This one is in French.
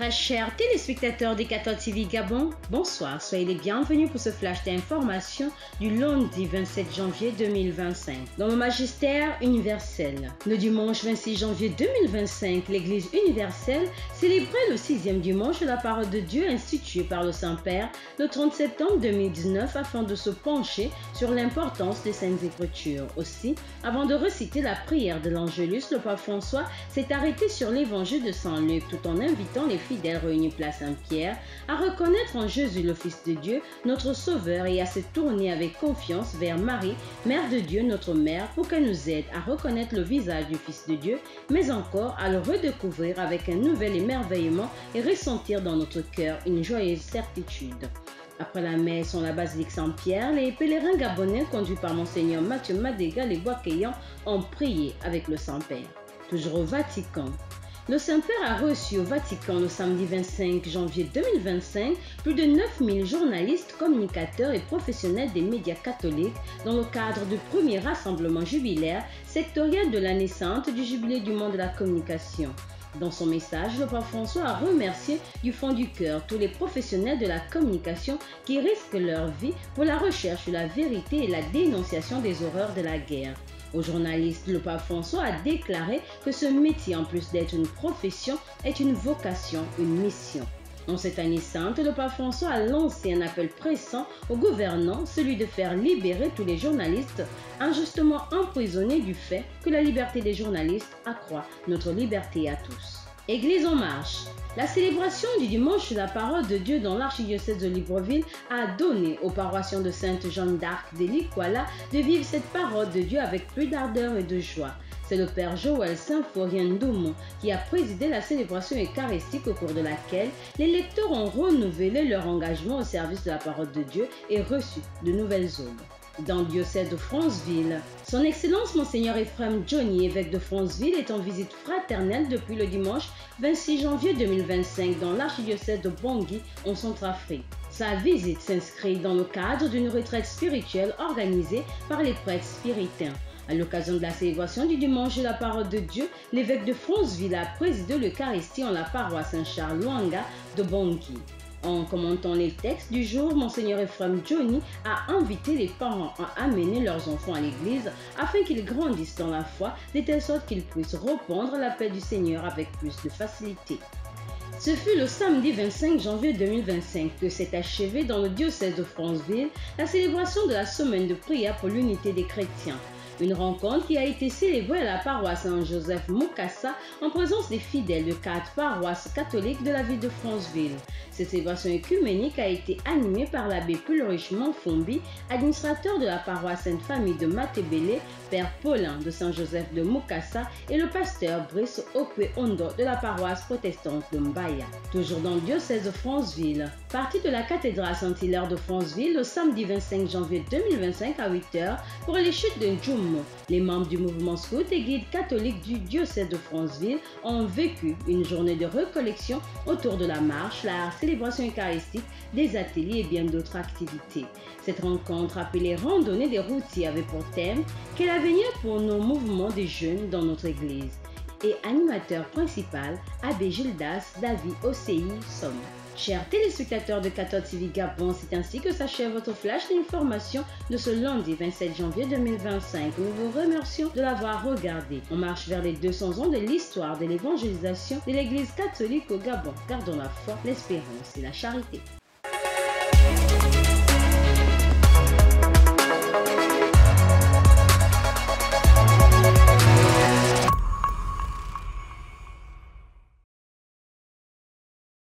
Très chers téléspectateurs des 14 TV Gabon, bonsoir, soyez les bienvenus pour ce flash d'information du lundi 27 janvier 2025 dans le magistère universel. Le dimanche 26 janvier 2025, l'Église universelle célébrait le 6e dimanche de la parole de Dieu institué par le Saint-Père le 30 septembre 2019 afin de se pencher sur l'importance des Saintes Écritures. Aussi, avant de reciter la prière de l'Angélus, le pape François s'est arrêté sur l'évangile de Saint Luc tout en invitant les fidèles réunis place Saint-Pierre à reconnaître en Jésus le Fils de Dieu, notre Sauveur, et à se tourner avec confiance vers Marie, Mère de Dieu, notre Mère, pour qu'elle nous aide à reconnaître le visage du Fils de Dieu, mais encore à le redécouvrir avec un nouvel émerveillement et ressentir dans notre cœur une joyeuse certitude. Après la messe en la basilique Saint-Pierre, les pèlerins gabonais conduits par Monseigneur Mathieu Madega les Bois-Caillant ont prié avec le Saint-Père. Toujours au Vatican. Le Saint-Père a reçu au Vatican le samedi 25 janvier 2025 plus de 9000 journalistes, communicateurs et professionnels des médias catholiques dans le cadre du premier rassemblement jubilaire sectoriel de l'année sainte du Jubilé du monde de la communication. Dans son message, le pape François a remercié du fond du cœur tous les professionnels de la communication qui risquent leur vie pour la recherche de la vérité et la dénonciation des horreurs de la guerre. Aux journalistes, le pape François a déclaré que ce métier, en plus d'être une profession, est une vocation, une mission. En cette année sainte, le pape François a lancé un appel pressant aux gouvernants, celui de faire libérer tous les journalistes injustement emprisonnés du fait que la liberté des journalistes accroît notre liberté à tous. Église en marche. La célébration du dimanche de la parole de Dieu dans l'archidiocèse de Libreville a donné aux paroissiens de Sainte Jeanne d'Arc de Likwala de vivre cette parole de Dieu avec plus d'ardeur et de joie. C'est le Père Joël Symphorien Ndoumou qui a présidé la célébration eucharistique au cours de laquelle les lecteurs ont renouvelé leur engagement au service de la parole de Dieu et reçu de nouvelles aumônes. Dans le diocèse de Franceville, son Excellence Monseigneur Ephraim Johnny, évêque de Franceville, est en visite fraternelle depuis le dimanche 26 janvier 2025 dans l'archidiocèse de Bangui en Centrafrique. Sa visite s'inscrit dans le cadre d'une retraite spirituelle organisée par les prêtres spiritains. À l'occasion de la célébration du dimanche de la parole de Dieu, l'évêque de Franceville a présidé l'Eucharistie en la paroisse Saint-Charles Luanga de Bangui. En commentant les textes du jour, Monseigneur Ephraim Johnny a invité les parents à amener leurs enfants à l'église afin qu'ils grandissent dans la foi, de telle sorte qu'ils puissent répondre l'appel du Seigneur avec plus de facilité. Ce fut le samedi 25 janvier 2025 que s'est achevée dans le diocèse de Franceville la célébration de la semaine de prière pour l'unité des chrétiens. Une rencontre qui a été célébrée à la paroisse Saint-Joseph Mukasa en présence des fidèles de 4 paroisses catholiques de la ville de Franceville. Cette célébration œcuménique a été animée par l'abbé Pulrich Manfombi, administrateur de la paroisse Sainte-Famille de Matebele, Père Paulin de Saint-Joseph de Mukasa et le pasteur Brice Okwe Ondo de la paroisse protestante de Mbaya. Toujours dans le diocèse de Franceville, partie de la cathédrale Saint-Hilaire de Franceville le samedi 25 janvier 2025 à 8h pour les chutes de Ndjoum. Les membres du mouvement scout et guide catholique du diocèse de Franceville ont vécu une journée de recollection autour de la marche, la célébration eucharistique, des ateliers et bien d'autres activités. Cette rencontre appelée Randonnée des routiers avait pour thème « Quel avenir pour nos mouvements des jeunes dans notre église ?» et animateur principal, Abbé Gildas David Ocei Somme. Chers téléspectateurs de 14 TV Gabon, c'est ainsi que s'achève votre flash d'information de ce lundi 27 janvier 2025. Nous vous remercions de l'avoir regardé. On marche vers les 200 ans de l'histoire de l'évangélisation de l'Église catholique au Gabon. Gardons la foi, l'espérance et la charité.